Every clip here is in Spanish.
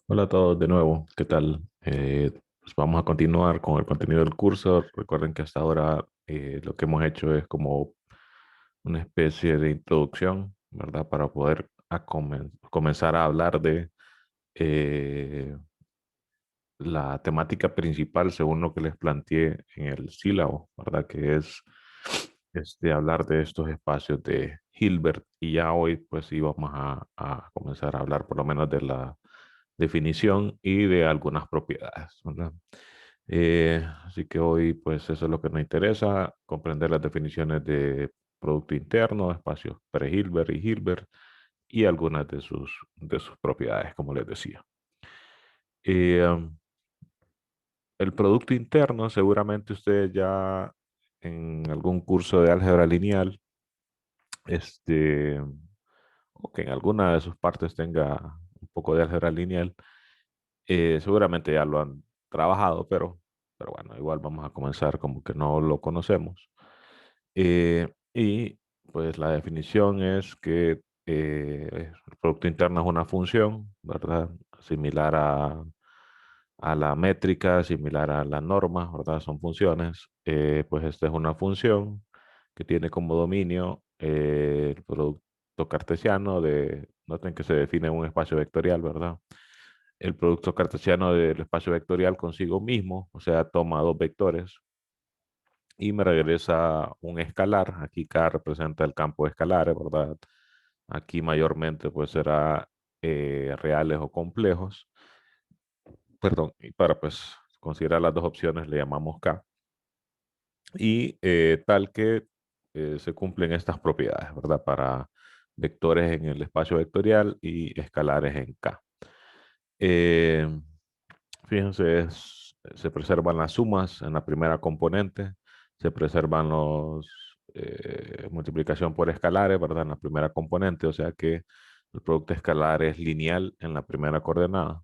Hola a todos de nuevo, ¿qué tal? Pues vamos a continuar con el contenido del curso. Recuerden que hasta ahora lo que hemos hecho es como una especie de introducción, ¿verdad? Para poder comenzar a hablar de eh, la temática principal según lo que les planteé en el sílabo, ¿verdad? Que es hablar de estos espacios de Hilbert. Y ya hoy pues sí vamos a comenzar a hablar por lo menos de la definición y de algunas propiedades, ¿verdad? Así que hoy pues eso es lo que nos interesa, comprender las definiciones de producto interno, espacios pre-Hilbert y Hilbert y algunas de sus propiedades, como les decía. Eh, um, el producto interno, seguramente ustedes ya en algún curso de álgebra lineal, este, o que en alguna de sus partes tenga un poco de álgebra lineal, seguramente ya lo han trabajado, pero bueno, igual vamos a comenzar como que no lo conocemos. Y pues la definición es que el producto interno es una función, ¿verdad? Similar a la métrica, similar a la norma, ¿verdad? Son funciones. Pues esta es una función que tiene como dominio el producto cartesiano noten que se define un espacio vectorial, ¿verdad? El producto cartesiano del espacio vectorial consigo mismo, o sea, toma dos vectores y me regresa un escalar. Aquí K representa el campo de escalares, ¿verdad? Aquí mayormente pues será reales o complejos. Perdón, y para pues considerar las dos opciones le llamamos K. Y tal que se cumplen estas propiedades, ¿verdad? Para vectores en el espacio vectorial y escalares en K. Eh, Fíjense, se preservan las sumas en la primera componente, se preservan los multiplicación por escalares, ¿verdad? En la primera componente, o sea que el producto escalar es lineal en la primera coordenada,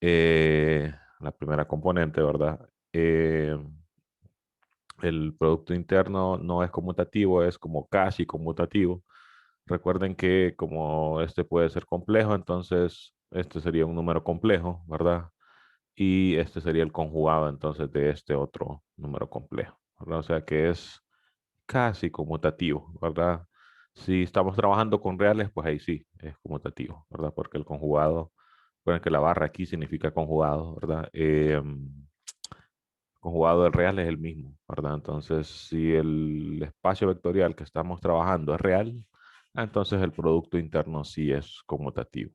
la primera componente, ¿verdad? El producto interno no es conmutativo, es como casi conmutativo. Recuerden que como este puede ser complejo, entonces este sería un número complejo, ¿verdad? Y este sería el conjugado entonces de este otro número complejo, ¿verdad? O sea que es casi conmutativo, ¿verdad? Si estamos trabajando con reales, pues ahí sí, es conmutativo, ¿verdad? Porque el conjugado, recuerden que la barra aquí significa conjugado, ¿verdad? Conjugado del real es el mismo, ¿verdad? Entonces, si el espacio vectorial que estamos trabajando es real, entonces el producto interno sí es conmutativo.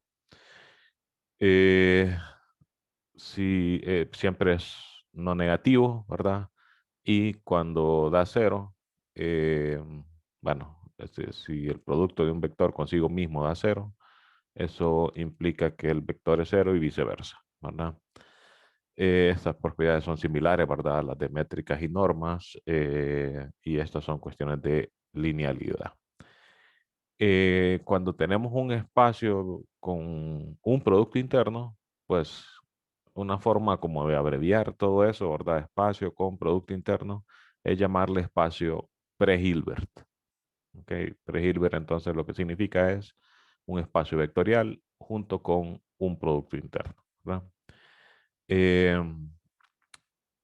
Eh, si siempre es no negativo, ¿verdad? Y cuando da cero, eh, bueno, si el producto de un vector consigo mismo da cero, eso implica que el vector es cero y viceversa, ¿verdad? Estas propiedades son similares, ¿verdad? A las de métricas y normas, y estas son cuestiones de linealidad. Cuando tenemos un espacio con un producto interno, pues una forma como de abreviar todo eso, ¿verdad? Espacio con producto interno, es llamarle espacio pre-Hilbert. ¿Ok? Pre-Hilbert entonces lo que significa es un espacio vectorial junto con un producto interno, ¿verdad? Eh,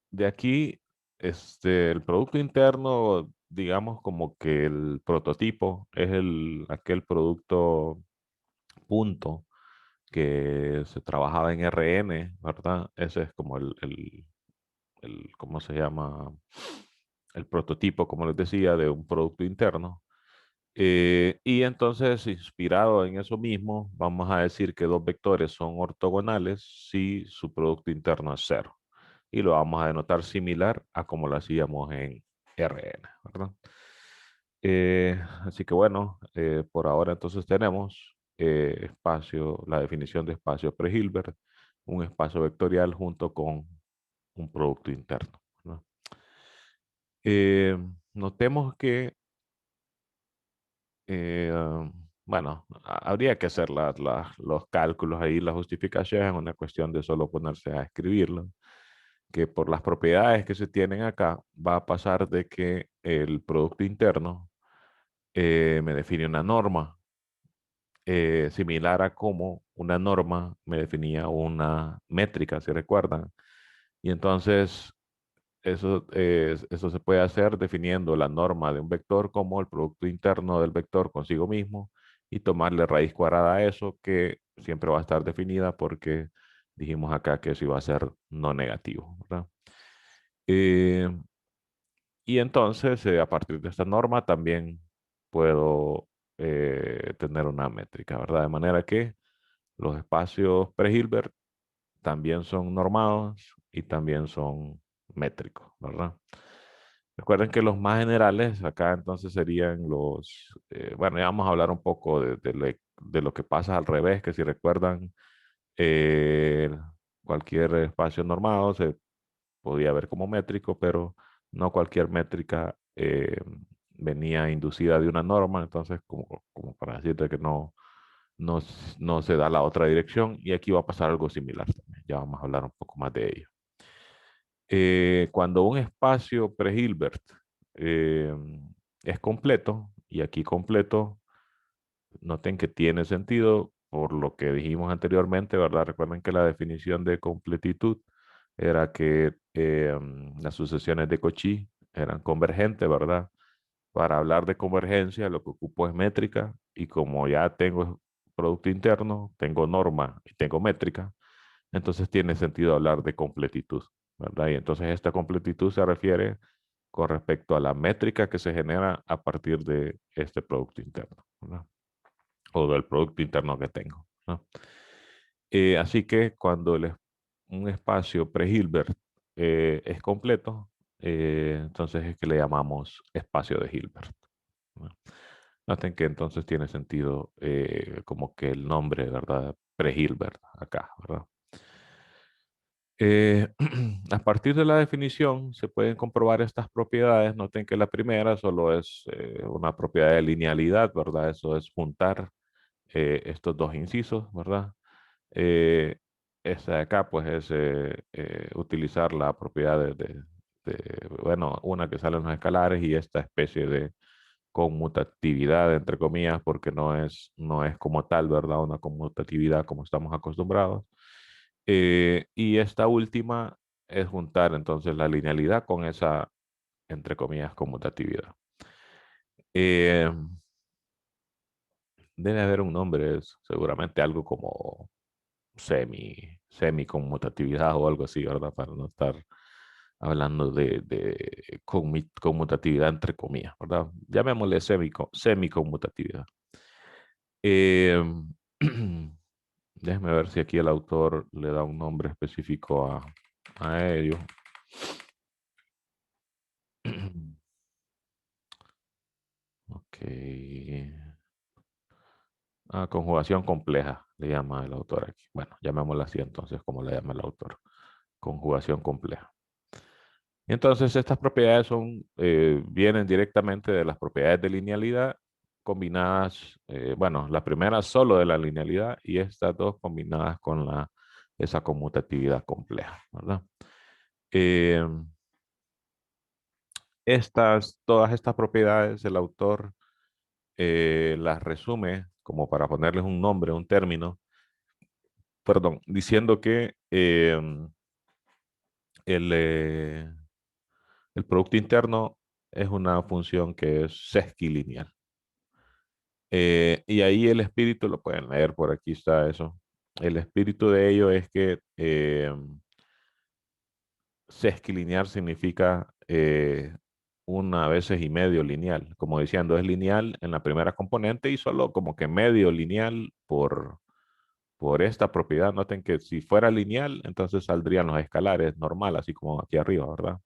de aquí, el producto interno, digamos como que el prototipo es aquel producto punto que se trabajaba en RN, ¿verdad? Ese es como ¿cómo se llama? El prototipo, como les decía, de un producto interno. Y entonces, inspirado en eso mismo, vamos a decir que dos vectores son ortogonales si su producto interno es cero. Y lo vamos a denotar similar a como lo hacíamos en RN, ¿verdad? Así que bueno, por ahora entonces tenemos la definición de espacio pre-Hilbert, un espacio vectorial junto con un producto interno, ¿no? Notemos que, bueno, habría que hacer los cálculos ahí, la justificación es una cuestión de solo ponerse a escribirlo, que por las propiedades que se tienen acá, va a pasar de que el producto interno me define una norma. similar a cómo una norma me definía una métrica, si recuerdan. Y entonces eso se puede hacer definiendo la norma de un vector como el producto interno del vector consigo mismo y tomarle raíz cuadrada a eso, que siempre va a estar definida porque dijimos acá que eso iba a ser no negativo, ¿verdad? Eh, y entonces, a partir de esta norma también puedo tener una métrica, ¿verdad? De manera que los espacios pre-Hilbert también son normados y también son métricos, ¿verdad? Recuerden que los más generales acá entonces serían bueno, ya vamos a hablar un poco de lo que pasa al revés, que si recuerdan, eh, cualquier espacio normado se podía ver como métrico, pero no cualquier métrica venía inducida de una norma, entonces como para decirte que no se da la otra dirección, y aquí va a pasar algo similar también. Ya vamos a hablar un poco más de ello. Cuando un espacio pre-Hilbert eh, es completo, y aquí completo, noten que tiene sentido por lo que dijimos anteriormente, ¿verdad? Recuerden que la definición de completitud era que las sucesiones de Cauchy eran convergentes, ¿verdad? Para hablar de convergencia, lo que ocupo es métrica, y como ya tengo producto interno, tengo norma y tengo métrica, entonces tiene sentido hablar de completitud, ¿verdad? Y entonces esta completitud se refiere con respecto a la métrica que se genera a partir de este producto interno, ¿verdad? O del producto interno que tengo, ¿no? Así que cuando un espacio pre-Hilbert es completo, entonces es que le llamamos espacio de Hilbert, ¿no? Noten que entonces tiene sentido como que el nombre, ¿verdad? Pre-Hilbert acá, ¿verdad? Eh, a partir de la definición se pueden comprobar estas propiedades. Noten que la primera solo es una propiedad de linealidad, ¿verdad? Eso es juntar estos dos incisos, ¿verdad? Eh, Esta de acá, pues, es utilizar la propiedad bueno, una que sale en los escalares, y esta especie de conmutatividad, entre comillas, porque no es como tal, ¿verdad? Una conmutatividad como estamos acostumbrados. Y esta última es juntar entonces la linealidad con esa, entre comillas, conmutatividad. Eh, Debe haber un nombre, es seguramente algo como semi-conmutatividad o algo así, ¿verdad? Para no estar hablando de conmutatividad entre comillas, ¿verdad? Llamémosle semi-conmutatividad. Eh, Déjeme ver si aquí el autor le da un nombre específico a ello. Ok. Conjugación compleja, le llama el autor aquí. Bueno, llamémosla así entonces, como le llama el autor. Conjugación compleja. Y entonces estas propiedades vienen directamente de las propiedades de linealidad combinadas, bueno, la primera solo de la linealidad y estas dos combinadas con esa conmutatividad compleja, ¿verdad? Eh, todas estas propiedades, el autor las resume como para ponerles un nombre, un término, perdón, diciendo que el, eh, el producto interno es una función que es sesquilineal. Y ahí el espíritu, lo pueden leer, por aquí está eso. El espíritu de ello es que sesquilinear significa una veces y medio lineal. Como diciendo, es lineal en la primera componente y solo como que medio lineal por esta propiedad. Noten que si fuera lineal, entonces saldrían los escalares normal, así como aquí arriba, ¿verdad?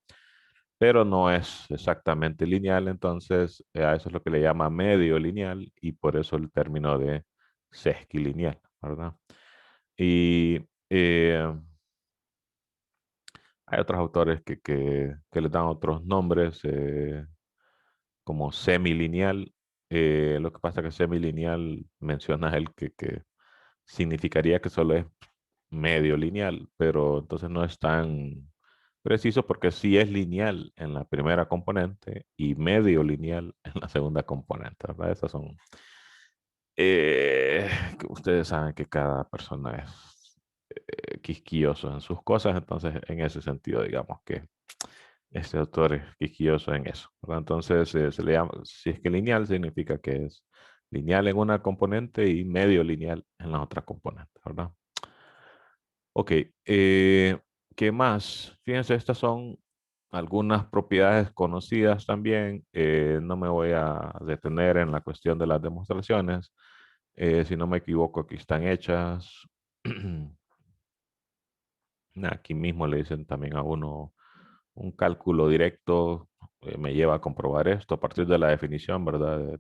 Pero no es exactamente lineal, entonces a eso es lo que le llama medio lineal, y por eso el término de sesquilineal, ¿verdad? Y hay otros autores que le dan otros nombres, como semilineal. Lo que pasa es que semilineal menciona el que significaría que solo es medio lineal, pero entonces no es tan preciso porque sí es lineal en la primera componente y medio lineal en la segunda componente, ¿verdad? Esas son. Que ustedes saben que cada persona es quisquilloso en sus cosas, entonces en ese sentido, digamos que este autor es quisquilloso en eso, ¿verdad? Entonces se le llama, si es que lineal, significa que es lineal en una componente y medio lineal en la otra componente, ¿verdad? Ok, ¿qué más? Fíjense, estas son algunas propiedades conocidas también. No me voy a detener en la cuestión de las demostraciones. Si no me equivoco, aquí están hechas. Aquí mismo le dicen también a uno un cálculo directo, me lleva a comprobar esto a partir de la definición, ¿verdad?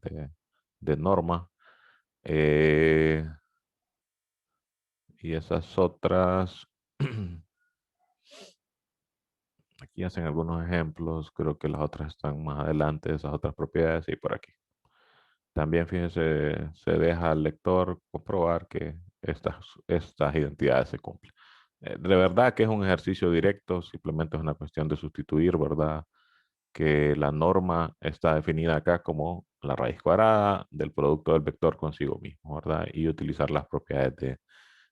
De norma. Eh, y esas otras, aquí hacen algunos ejemplos, creo que las otras están más adelante, esas otras propiedades y por aquí. También, fíjense, se deja al lector comprobar que estas identidades se cumplen. De verdad que es un ejercicio directo, simplemente es una cuestión de sustituir, ¿verdad? Que la norma está definida acá como la raíz cuadrada del producto del vector consigo mismo, ¿verdad? Y utilizar las propiedades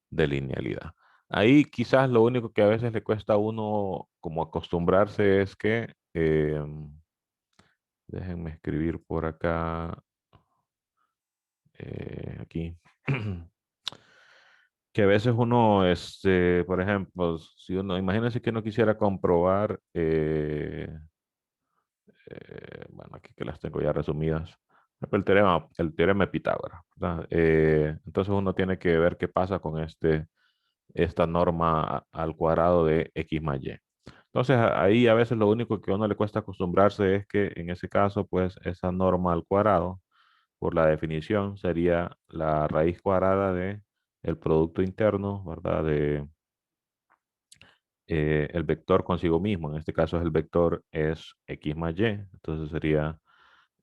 de linealidad. Ahí quizás lo único que a veces le cuesta a uno como acostumbrarse es que, déjenme escribir por acá, aquí, que a veces uno, por ejemplo, si uno, imagínense que uno quisiera comprobar, bueno, aquí que las tengo ya resumidas, el teorema de Pitágoras, ¿verdad? Entonces uno tiene que ver qué pasa con esta norma al cuadrado de x más y. Entonces ahí a veces lo único que a uno le cuesta acostumbrarse es que en ese caso, pues esa norma al cuadrado, por la definición, sería la raíz cuadrada de el producto interno, ¿verdad? De el vector consigo mismo. En este caso el vector es x más y, entonces sería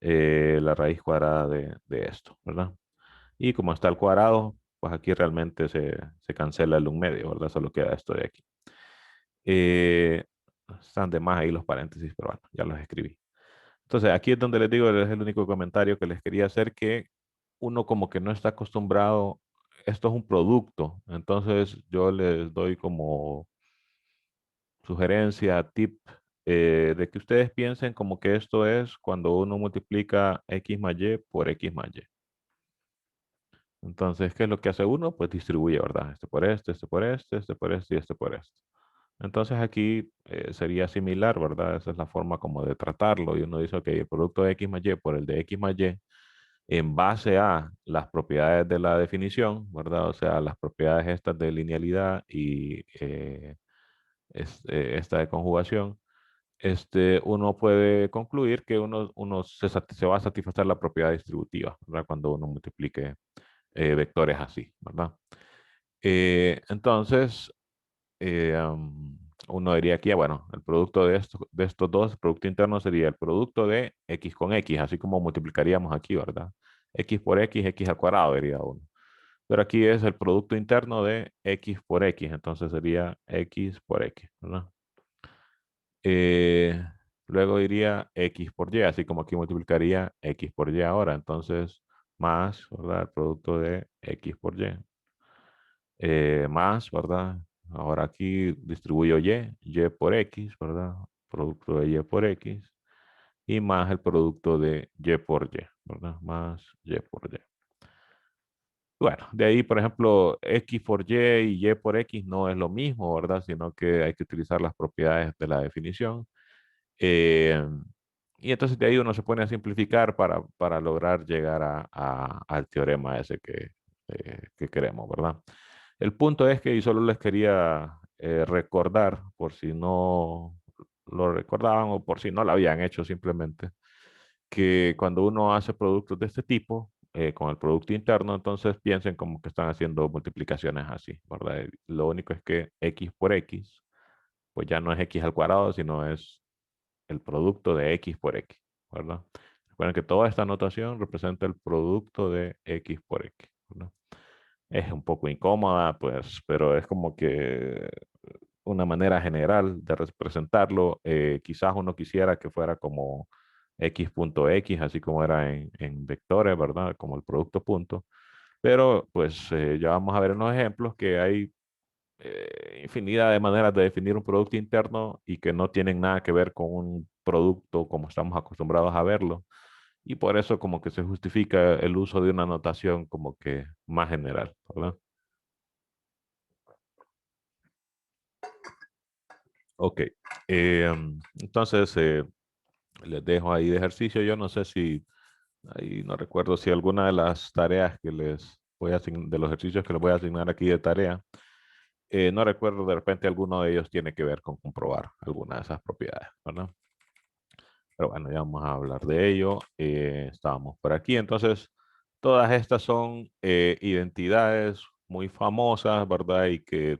la raíz cuadrada de esto, ¿verdad? Y como está al cuadrado, pues aquí realmente se cancela el un medio, ¿verdad? Solo queda esto de aquí. Eh, Están de más ahí los paréntesis, pero bueno, ya los escribí. Entonces, aquí es donde les digo, es el único comentario que les quería hacer, que uno como que no está acostumbrado, esto es un producto, entonces yo les doy como sugerencia, tip, de que ustedes piensen como que esto es cuando uno multiplica x más y por x más y. Entonces, ¿qué es lo que hace uno? Pues distribuye, ¿verdad? Este por este, este por este, este por este y este por este. Entonces aquí sería similar, ¿verdad? Esa es la forma como de tratarlo. Y uno dice, ok, el producto de x más y por el de x más y en base a las propiedades de la definición, ¿verdad? O sea, las propiedades estas de linealidad y esta de conjugación, uno puede concluir que uno se va a satisfacer la propiedad distributiva, ¿verdad? Cuando uno multiplique vectores así, ¿verdad? Entonces, uno diría aquí, bueno, el producto de estos dos, el producto interno sería el producto de x con x, así como multiplicaríamos aquí, ¿verdad? X por x, x al cuadrado, diría uno. Pero aquí es el producto interno de x por x, entonces sería x por x, ¿verdad? Eh, Luego diría x por y, así como aquí multiplicaría x por y ahora, entonces más, ¿verdad? El producto de x por y. Más, ¿verdad? Ahora aquí distribuyo y por x, ¿verdad? Producto de y por x. Y más el producto de y por y, ¿verdad? Más y por y. Bueno, de ahí, por ejemplo, x por y por x no es lo mismo, ¿verdad? Sino que hay que utilizar las propiedades de la definición. Eh, y entonces de ahí uno se pone a simplificar para lograr llegar al teorema ese que queremos, ¿verdad? El punto es que, y solo les quería recordar, por si no lo recordaban o por si no lo habían hecho simplemente, que cuando uno hace productos de este tipo, con el producto interno, entonces piensen como que están haciendo multiplicaciones así, ¿verdad? Lo único es que x por x, pues ya no es x al cuadrado, sino es el producto de x por x, ¿verdad? Recuerden que toda esta notación representa el producto de x por x, ¿verdad? Es un poco incómoda, pues, pero es como que una manera general de representarlo. Quizás uno quisiera que fuera como x punto x, así como era en vectores, ¿verdad? Como el producto punto. Pero pues ya vamos a ver en los ejemplos que hay infinidad de maneras de definir un producto interno y que no tienen nada que ver con un producto como estamos acostumbrados a verlo. Y por eso como que se justifica el uso de una notación como que más general, ¿verdad? Ok. Entonces, les dejo ahí de ejercicio. Yo no sé si, ahí no recuerdo si alguna de las tareas que les voy a de los ejercicios que les voy a asignar aquí de tarea, no recuerdo, de repente alguno de ellos tiene que ver con comprobar alguna de esas propiedades, ¿verdad? Pero bueno, ya vamos a hablar de ello. Estábamos por aquí. Entonces, todas estas son identidades muy famosas, ¿verdad? Y que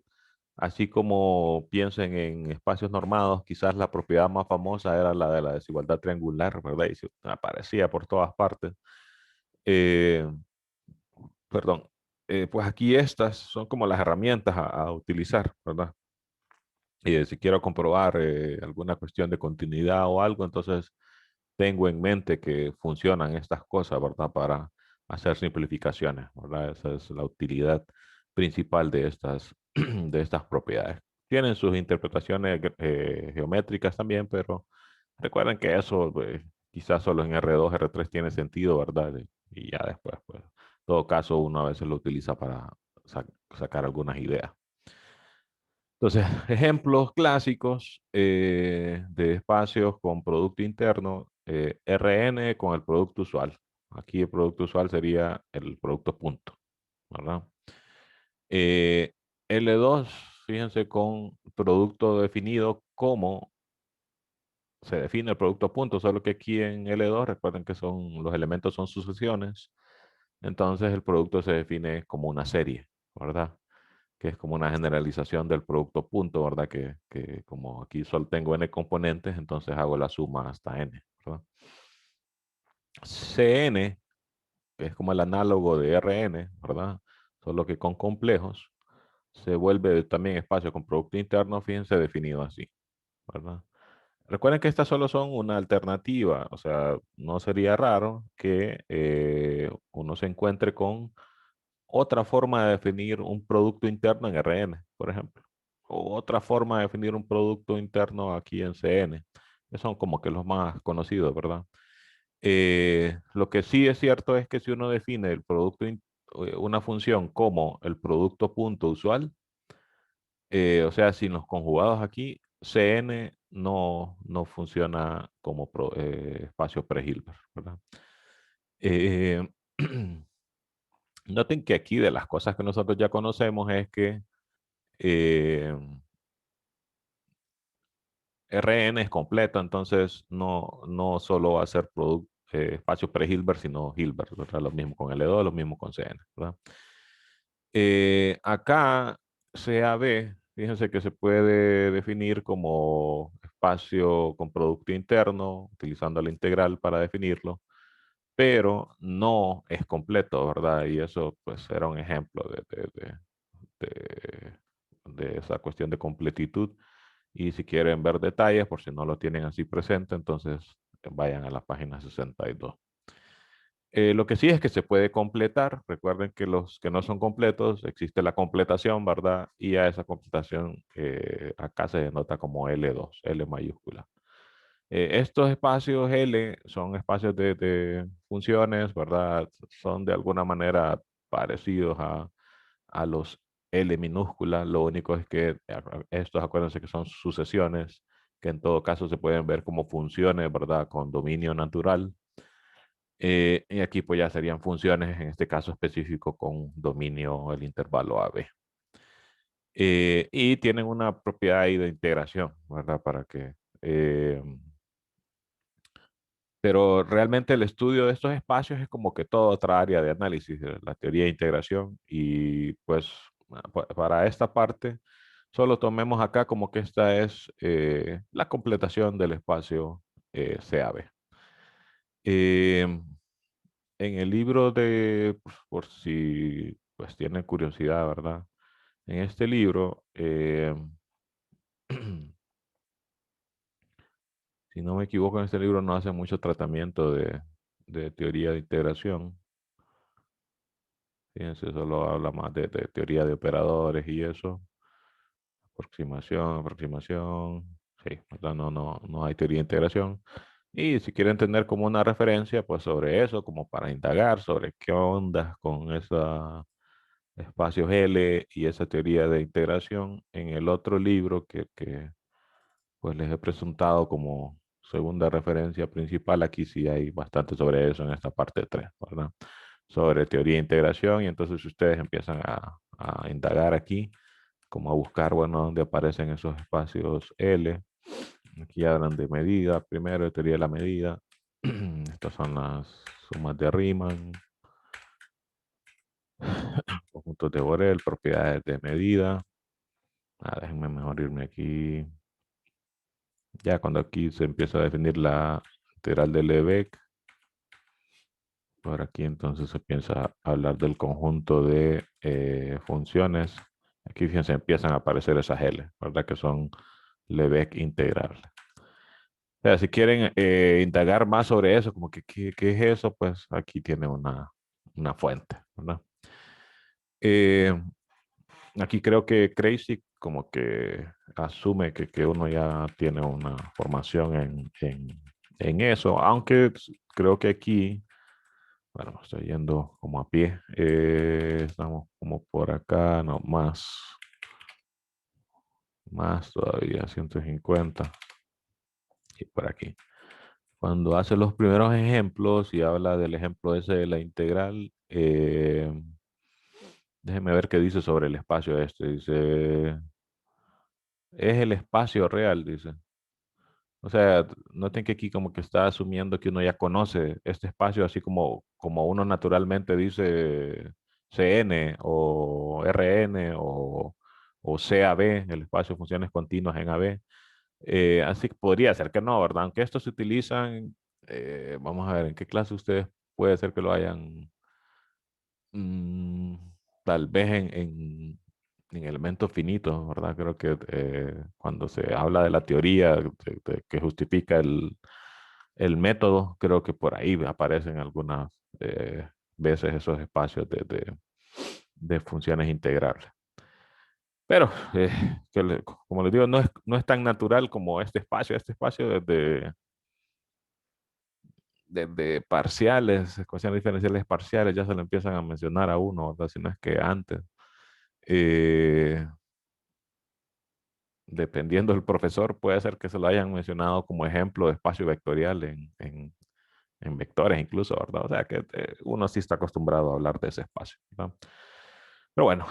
así como piensen en espacios normados, quizás la propiedad más famosa era la de la desigualdad triangular, ¿verdad? Y aparecía por todas partes. Eh, Perdón. Pues aquí estas son como las herramientas a utilizar, ¿verdad? Si quiero comprobar alguna cuestión de continuidad o algo, entonces tengo en mente que funcionan estas cosas, ¿verdad? Para hacer simplificaciones, ¿verdad? Esa es la utilidad principal de estas, de estas propiedades. Tienen sus interpretaciones geométricas también, pero recuerden que eso quizás solo en R2, R3 tiene sentido, ¿verdad? Y ya después, pues, en todo caso, uno a veces lo utiliza para sacar algunas ideas. Entonces, ejemplos clásicos de espacios con producto interno, Rn con el producto usual. Aquí el producto usual sería el producto punto, ¿verdad? L2, fíjense, con producto definido como se define el producto punto, solo que aquí en L2 recuerden que son, los elementos son sucesiones, entonces el producto se define como una serie, ¿verdad? Que es como una generalización del producto punto, ¿verdad? Que como aquí solo tengo n componentes, entonces hago la suma hasta n, ¿verdad? Cn, que es como el análogo de Rn, ¿verdad? Solo que con complejos, se vuelve también espacio con producto interno, fíjense, definido así, ¿verdad? Recuerden que estas solo son una alternativa, o sea, no sería raro que uno se encuentre con otra forma de definir un producto interno en Rn, por ejemplo, o otra forma de definir un producto interno aquí en Cn, que son como que los más conocidos, ¿verdad? Lo que sí es cierto es que si uno define el producto, una función como el producto punto usual, o sea, sin los conjugados aquí, Cn no funciona como espacio pre-Hilbert, ¿verdad? Eh, Noten que aquí de las cosas que nosotros ya conocemos es que eh, Rn es completo, entonces no solo va a ser espacio pre-Hilbert, sino Hilbert, ¿verdad? Lo mismo con L2, lo mismo con Cn, ¿verdad? Acá CAB, fíjense que se puede definir como espacio con producto interno, utilizando la integral para definirlo, pero no es completo, ¿verdad? Y eso pues era un ejemplo de, de esa cuestión de completitud. Y si quieren ver detalles, por si no lo tienen así presente, entonces vayan a la página 62. Lo que sí es que se puede completar. Recuerden que los que no son completos, existe la completación, ¿verdad? Y a esa completación acá se denota como L2, L mayúscula. Estos espacios L son espacios de funciones, ¿verdad? Son de alguna manera parecidos a los L minúsculas. Lo único es que estos, acuérdense que son sucesiones, que en todo caso se pueden ver como funciones, ¿verdad? Con dominio natural. Y aquí pues ya serían funciones, en este caso específico, con dominio el intervalo AB. Y tienen una propiedad ahí de integración, ¿verdad? Para que... pero realmente el estudio de estos espacios es como que toda otra área de análisis, de la teoría de integración. Y pues para esta parte, solo tomemos acá como que esta es la completación del espacio CAB. En el libro de, pues, por si pues tienen curiosidad, ¿verdad? En este libro, si no me equivoco, en este libro no hace mucho tratamiento de teoría de integración. Fíjense, solo habla más de teoría de operadores y eso. Aproximación. Sí, ¿verdad? No hay teoría de integración. Y si quieren tener como una referencia, pues sobre eso, como para indagar sobre qué ondas con esos espacios L y esa teoría de integración, en el otro libro que pues les he presentado como segunda referencia principal, aquí sí hay bastante sobre eso en esta parte 3, ¿verdad? Sobre teoría de integración, y entonces ustedes empiezan a indagar aquí, como a buscar, bueno, dónde aparecen esos espacios L. Aquí hablan de medida, primero de teoría de la medida. Estas son las sumas de Riemann, conjuntos de Borel, propiedades de medida. Déjenme mejor irme aquí. Ya cuando aquí se empieza a definir la integral de Lebesgue, por aquí entonces se empieza a hablar del conjunto de funciones. Aquí fíjense, empiezan a aparecer esas L, ¿verdad? Que son Lebesgue integrales. O sea, si quieren indagar más sobre eso, como que qué es eso, pues aquí tiene una fuente, ¿verdad? Eh, Aquí creo que Crazy como que asume que uno ya tiene una formación en eso, aunque creo que aquí, bueno, me estoy yendo como a pie, estamos como por acá, no, más todavía, 150 y por aquí. Cuando hace los primeros ejemplos y habla del ejemplo ese de la integral, déjeme ver qué dice sobre el espacio este. Dice, es el espacio real, dice. O sea, noten que aquí como que está asumiendo que uno ya conoce este espacio, así como uno naturalmente dice CN o RN o CAB, el espacio de funciones continuas en AB. Así que podría ser que no, ¿verdad? Aunque estos se utilizan, vamos a ver, ¿en qué clase ustedes puede ser que lo hayan? mm, Tal vez en elementos finitos, ¿verdad? Creo que cuando se habla de la teoría que justifica el método, creo que por ahí aparecen algunas veces esos espacios de funciones integrales. Pero, como les digo, no es tan natural como este espacio. Este espacio desde parciales, ecuaciones diferenciales parciales, ya se lo empiezan a mencionar a uno, ¿verdad? Si no es que antes. Eh, Dependiendo del profesor, puede ser que se lo hayan mencionado como ejemplo de espacio vectorial en vectores incluso, ¿verdad? O sea que uno sí está acostumbrado a hablar de ese espacio, ¿verdad? Pero bueno,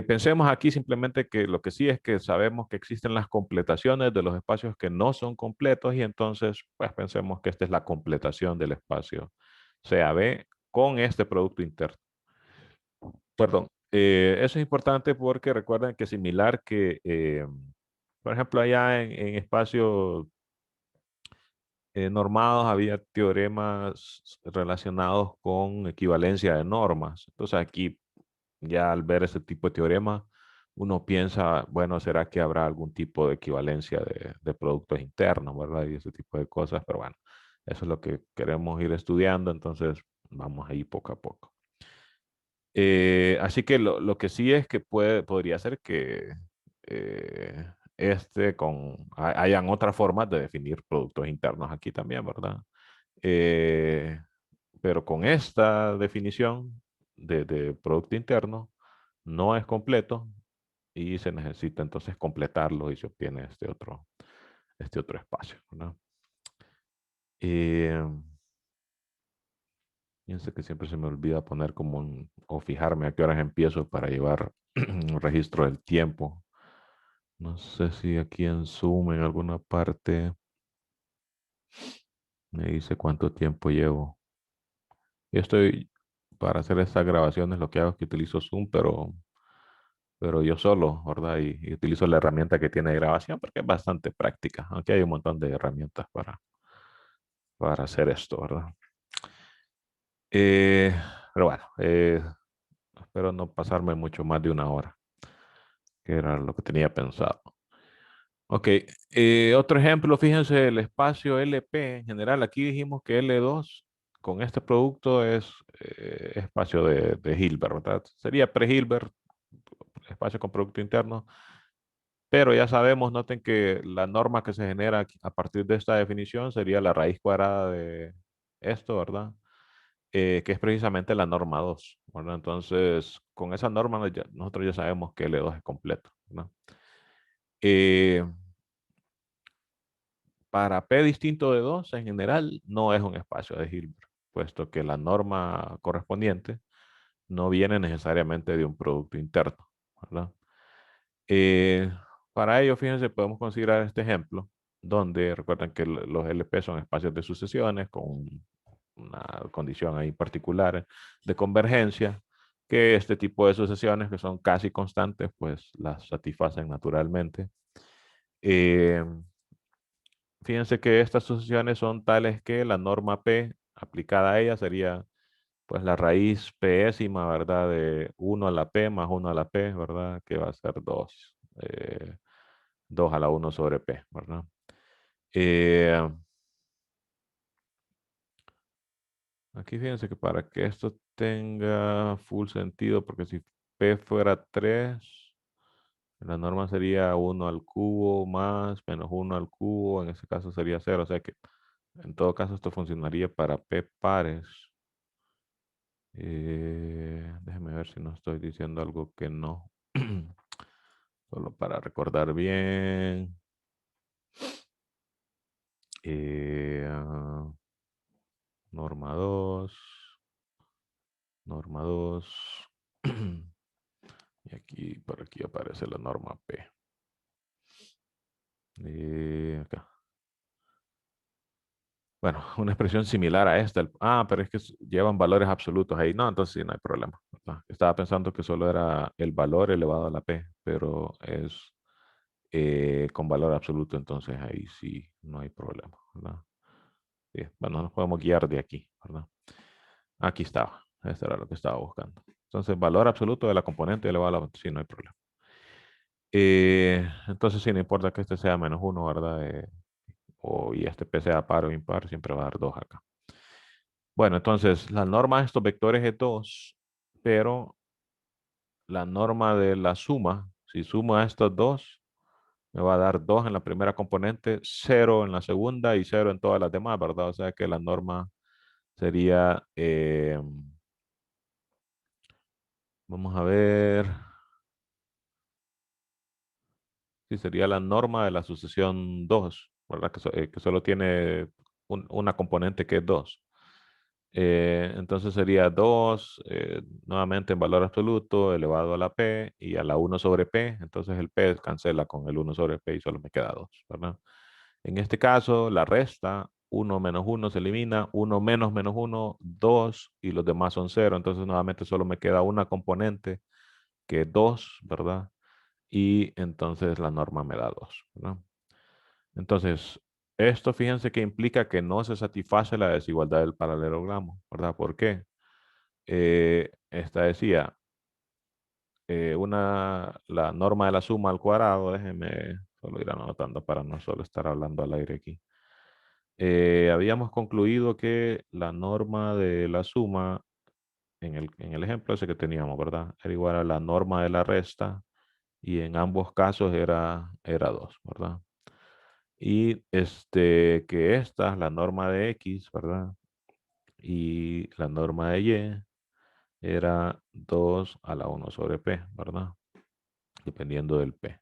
pensemos aquí simplemente que lo que sí es que sabemos que existen las completaciones de los espacios que no son completos, y entonces pues pensemos que esta es la completación del espacio CAB con este producto interno. Perdón. Eso es importante porque recuerden que similar que, por ejemplo, allá en espacios normados había teoremas relacionados con equivalencia de normas. Entonces aquí ya al ver ese tipo de teorema, uno piensa, bueno, ¿será que habrá algún tipo de equivalencia de productos internos, verdad? Y ese tipo de cosas, pero bueno, eso es lo que queremos ir estudiando, entonces vamos ahí poco a poco. Así que lo que sí es que podría ser que hayan otras formas de definir productos internos aquí también, ¿verdad? Eh, pero con esta definición de producto interno no es completo y se necesita entonces completarlo y se obtiene este otro espacio, ¿verdad? Eh, Fíjense que siempre se me olvida poner o fijarme a qué horas empiezo para llevar un registro del tiempo. No sé si aquí en Zoom, en alguna parte, me dice cuánto tiempo llevo. Yo estoy, para hacer estas grabaciones, lo que hago es que utilizo Zoom, pero yo solo, ¿verdad? Y utilizo la herramienta que tiene de grabación porque es bastante práctica, aunque hay un montón de herramientas para hacer esto, ¿verdad? Eh, pero bueno, espero no pasarme mucho más de una hora, que era lo que tenía pensado. Ok, otro ejemplo, fíjense el espacio LP en general. Aquí dijimos que L2 con este producto es espacio de Hilbert, ¿verdad? Sería pre-Hilbert, espacio con producto interno, pero ya sabemos, noten que la norma que se genera a partir de esta definición sería la raíz cuadrada de esto, ¿verdad? Que es precisamente la norma 2, ¿verdad? Entonces, con esa norma nosotros ya sabemos que L2 es completo, ¿verdad? Eh, para P distinto de 2, en general, no es un espacio de Hilbert, puesto que la norma correspondiente no viene necesariamente de un producto interno, ¿verdad? Eh, para ello, fíjense, podemos considerar este ejemplo, donde recuerden que los LP son espacios de sucesiones con una condición ahí particular de convergencia, que este tipo de sucesiones que son casi constantes, pues las satisfacen naturalmente. Eh, fíjense que estas sucesiones son tales que la norma P aplicada a ella sería pues la raíz pésima, ¿verdad? De 1 a la P más 1 a la P, ¿verdad? Que va a ser 2. 2 a la 1 sobre P, ¿verdad? Eh, aquí fíjense que para que esto tenga full sentido, porque si P fuera 3, la norma sería 1 al cubo más menos 1 al cubo, en ese caso sería 0, o sea que en todo caso esto funcionaría para P pares. Déjeme ver si no estoy diciendo algo que no. Solo para recordar bien. Norma 2. Norma 2. Y aquí, por aquí aparece la norma P. Acá. Bueno, una expresión similar a esta. Pero es que llevan valores absolutos ahí. No, entonces sí, no hay problema, ¿verdad? Estaba pensando que solo era el valor elevado a la P, pero es con valor absoluto, entonces ahí sí no hay problema, ¿verdad? Sí, bueno, nos podemos guiar de aquí, ¿verdad? Aquí estaba. Esto era lo que estaba buscando. Entonces, valor absoluto de la componente elevado a la... Sí, no hay problema. Entonces, sí, no importa que este sea menos uno, ¿verdad? Y este P sea par o impar, siempre va a dar 2 acá. Bueno, entonces, la norma de estos vectores es 2, pero la norma de la suma, si sumo a estos dos, me va a dar 2 en la primera componente, 0 en la segunda y 0 en todas las demás, ¿verdad? O sea que la norma sería, vamos a ver, sí, sería la norma de la sucesión 2, ¿verdad? Que solo tiene una componente que es 2. Entonces sería 2, nuevamente en valor absoluto, elevado a la P y a la 1 sobre P. Entonces el P cancela con el 1 sobre P y solo me queda 2, ¿verdad? En este caso, la resta, 1 menos 1 se elimina, 1 menos 1, 2 y los demás son 0. Entonces nuevamente solo me queda una componente que es 2, ¿verdad? Y entonces la norma me da 2, ¿verdad? Entonces, esto fíjense que implica que no se satisface la desigualdad del paralelogramo, ¿verdad? ¿Por qué? Esta decía, la norma de la suma al cuadrado, déjenme solo ir anotando para no solo estar hablando al aire aquí. Habíamos concluido que la norma de la suma, en el ejemplo ese que teníamos, ¿verdad? Era igual a la norma de la resta y en ambos casos era 2, ¿verdad? Y que esta, la norma de X, ¿verdad? Y la norma de Y era 2 a la 1 sobre P, ¿verdad? Dependiendo del P.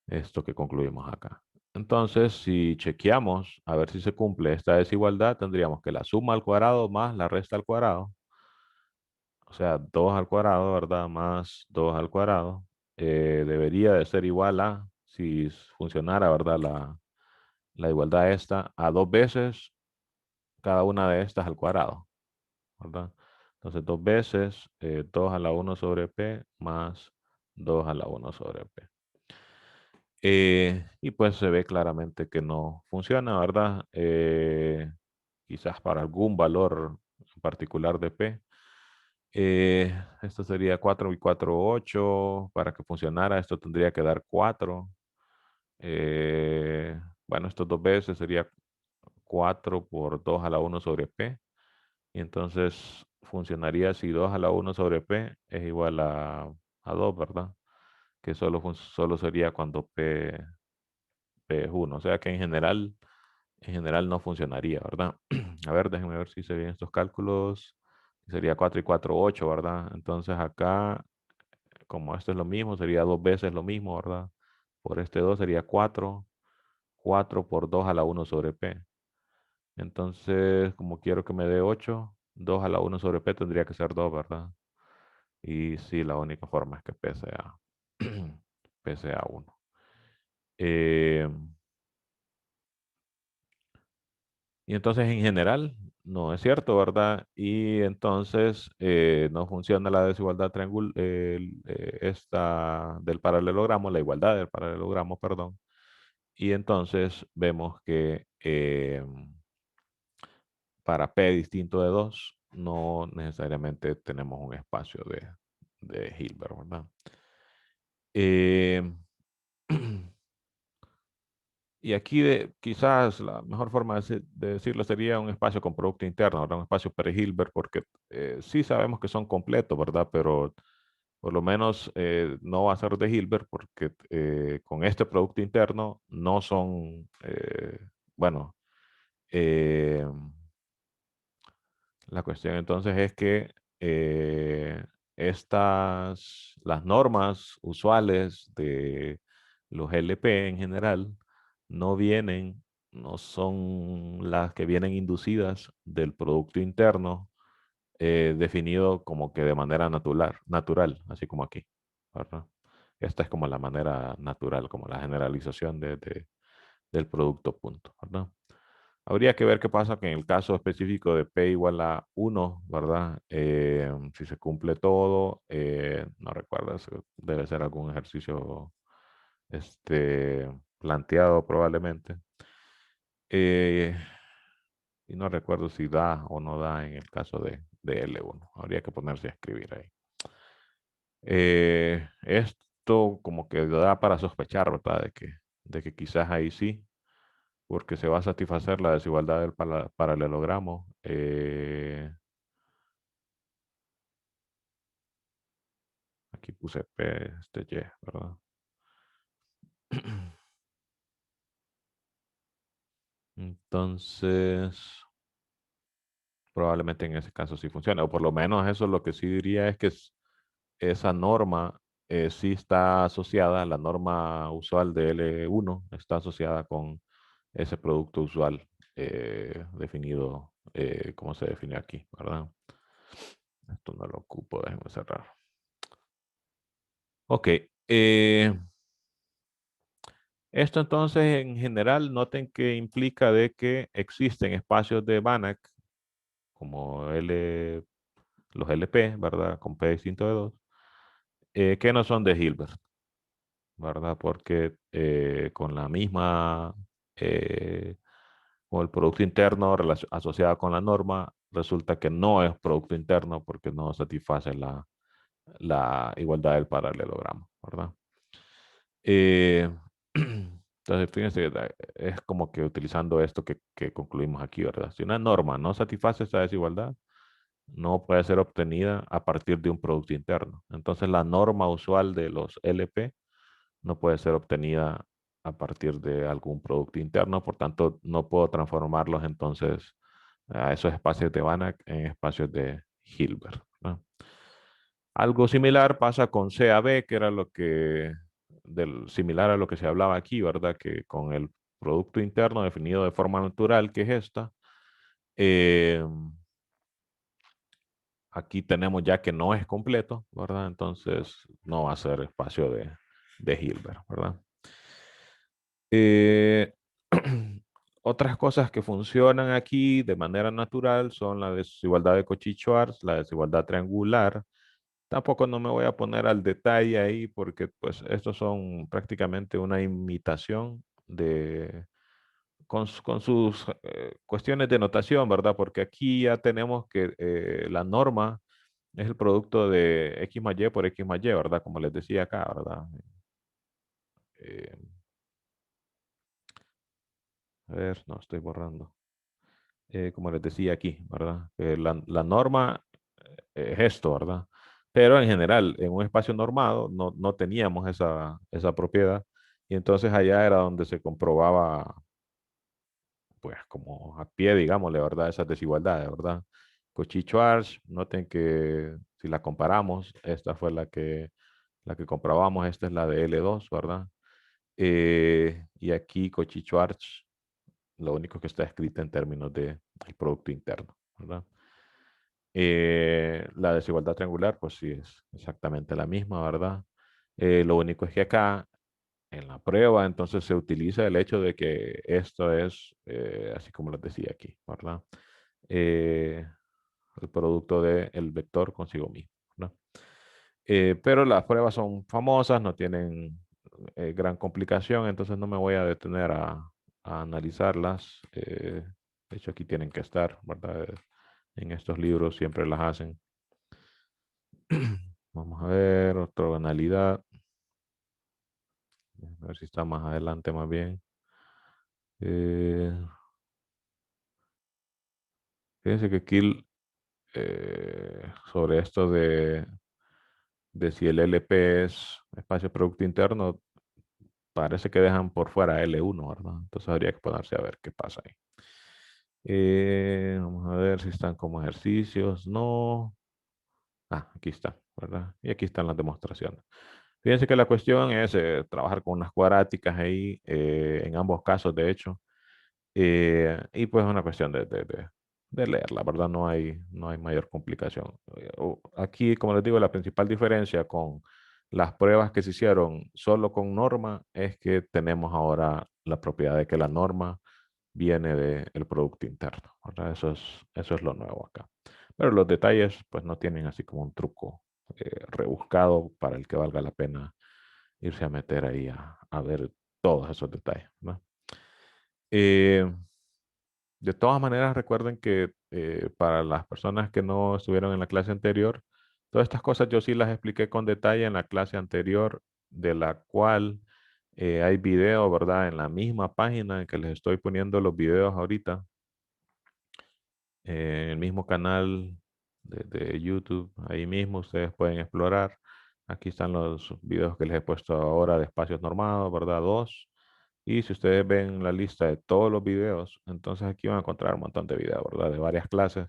Esto que concluimos acá. Entonces, si chequeamos a ver si se cumple esta desigualdad, tendríamos que la suma al cuadrado más la resta al cuadrado, o sea, 2 al cuadrado, ¿verdad? Más 2 al cuadrado, debería de ser igual a, si funcionara, ¿verdad? La igualdad esta, a 2 veces cada una de estas al cuadrado, ¿verdad? Entonces, 2 veces 2 a la 1 sobre P más 2 a la 1 sobre P. Y pues se ve claramente que no funciona, ¿verdad? Quizás para algún valor en particular de P. Esto sería 4 y 4, 8. Para que funcionara, esto tendría que dar 4. Bueno, estos dos veces sería 4 por 2 a la 1 sobre P. Y entonces funcionaría si 2 a la 1 sobre P es igual a 2, ¿verdad? Que solo sería cuando P es 1. O sea que en general no funcionaría, ¿verdad? A ver, déjenme ver si se bien estos cálculos. Sería 4 y 4, 8, ¿verdad? Entonces acá, como esto es lo mismo, sería dos veces lo mismo, ¿verdad? Por este 2 sería 4. 4 por 2 a la 1 sobre P. Entonces, como quiero que me dé 8, 2 a la 1 sobre P tendría que ser 2, ¿verdad? Y sí, la única forma es que P sea, P sea 1. Eh, y entonces, en general, no es cierto, ¿verdad? Y entonces no funciona la desigualdad triangular, esta del paralelogramo, la igualdad del paralelogramo, perdón. Y entonces vemos que para P distinto de 2 no necesariamente tenemos un espacio de Hilbert, ¿verdad? Eh, y aquí quizás la mejor forma de decirlo sería un espacio con producto interno, ¿verdad? Un espacio pre-Hilbert, porque sí sabemos que son completos, ¿verdad? Pero por lo menos no va a ser de Hilbert, porque con este producto interno no son, bueno, eh, la cuestión entonces es que las normas usuales de los LP en general no vienen, no son las que vienen inducidas del producto interno definido como que de manera natural, así como aquí, ¿verdad? Esta es como la manera natural, como la generalización del producto punto, ¿verdad? Habría que ver qué pasa que en el caso específico de P igual a 1, ¿verdad? Si se cumple todo, no recuerdo, debe ser algún ejercicio planteado probablemente. Eh, y no recuerdo si da o no da en el caso de L1. Habría que ponerse a escribir ahí. Esto como que da para sospechar, ¿verdad? De que quizás ahí sí, porque se va a satisfacer la desigualdad del paralelogramo. Aquí puse P, Y, ¿verdad? Entonces, probablemente en ese caso sí funcione, o por lo menos eso lo que sí diría es que esa norma sí está asociada, la norma usual de L1 está asociada con ese producto usual definido como se define aquí, ¿verdad? Esto no lo ocupo, déjenme cerrar. Ok. Esto entonces en general noten que implica de que existen espacios de Banach como los LP, ¿verdad? Con P distinto de 2, que no son de Hilbert, ¿verdad? Porque con la misma, eh, con el producto interno asociado con la norma, resulta que no es producto interno porque no satisface la igualdad del paralelogramo, ¿verdad? Eh, entonces, fíjense, es como que utilizando esto que concluimos aquí, ¿verdad? Si una norma no satisface esa desigualdad, no puede ser obtenida a partir de un producto interno. Entonces, la norma usual de los LP no puede ser obtenida a partir de algún producto interno, por tanto, no puedo transformarlos entonces a esos espacios de Banach en espacios de Hilbert, ¿no? Algo similar pasa con CAB, que era similar a lo que se hablaba aquí, ¿verdad? Que con el producto interno definido de forma natural, que es esta, eh, aquí tenemos ya que no es completo, ¿verdad? Entonces no va a ser espacio de Hilbert, ¿verdad? Eh, otras cosas que funcionan aquí de manera natural son la desigualdad de Cauchy-Schwarz, la desigualdad triangular. Tampoco no me voy a poner al detalle ahí porque pues estos son prácticamente una imitación con sus cuestiones de notación, ¿verdad? Porque aquí ya tenemos que la norma es el producto de X más Y por X más Y, ¿verdad? Como les decía acá, ¿verdad? Eh, a ver, no, estoy borrando. como les decía aquí, ¿verdad? La norma es esto, ¿verdad? Pero en general, en un espacio normado no teníamos esa propiedad y entonces allá era donde se comprobaba, pues como a pie, digámosle, ¿verdad? Esas desigualdades, ¿verdad? Cauchy-Schwarz, noten que si la comparamos, esta fue la que comprobamos, esta es la de L2, ¿verdad? Y aquí Cauchy-Schwarz, lo único que está escrito en términos de el producto interno, ¿verdad? La desigualdad triangular, pues sí, es exactamente la misma, ¿verdad? Lo único es que acá, en la prueba, entonces se utiliza el hecho de que esto es, así como les decía aquí, ¿verdad? Eh, el producto del vector consigo mismo, ¿verdad? Pero las pruebas son famosas, no tienen gran complicación, entonces no me voy a detener a analizarlas. De hecho, aquí tienen que estar, ¿verdad? En estos libros siempre las hacen. Vamos a ver, ortogonalidad. A ver si está más adelante más bien. Eh, Fíjense que aquí sobre esto de si el LP es espacio producto interno, parece que dejan por fuera L1, ¿verdad? Entonces habría que ponerse a ver qué pasa ahí. Vamos a ver si están como ejercicios. No. Ah, aquí está, ¿verdad? Y aquí están las demostraciones. Fíjense que la cuestión es trabajar con unas cuadráticas ahí, en ambos casos, de hecho. Y pues es una cuestión de leerla, ¿verdad? No hay mayor complicación. Aquí, como les digo, la principal diferencia con las pruebas que se hicieron solo con norma es que tenemos ahora la propiedad de que la norma viene del producto interno, ¿verdad? Eso es lo nuevo acá. Pero los detalles, pues no tienen así como un truco rebuscado para el que valga la pena irse a meter ahí a ver todos esos detalles, ¿no? Eh, de todas maneras, recuerden que para las personas que no estuvieron en la clase anterior, todas estas cosas yo sí las expliqué con detalle en la clase anterior, de la cual hay video, ¿verdad? En la misma página en que les estoy poniendo los videos ahorita, en el mismo canal de YouTube, ahí mismo ustedes pueden explorar. Aquí están los videos que les he puesto ahora de espacios normados, ¿verdad? Dos. Y si ustedes ven la lista de todos los videos, entonces aquí van a encontrar un montón de videos, ¿verdad? De varias clases.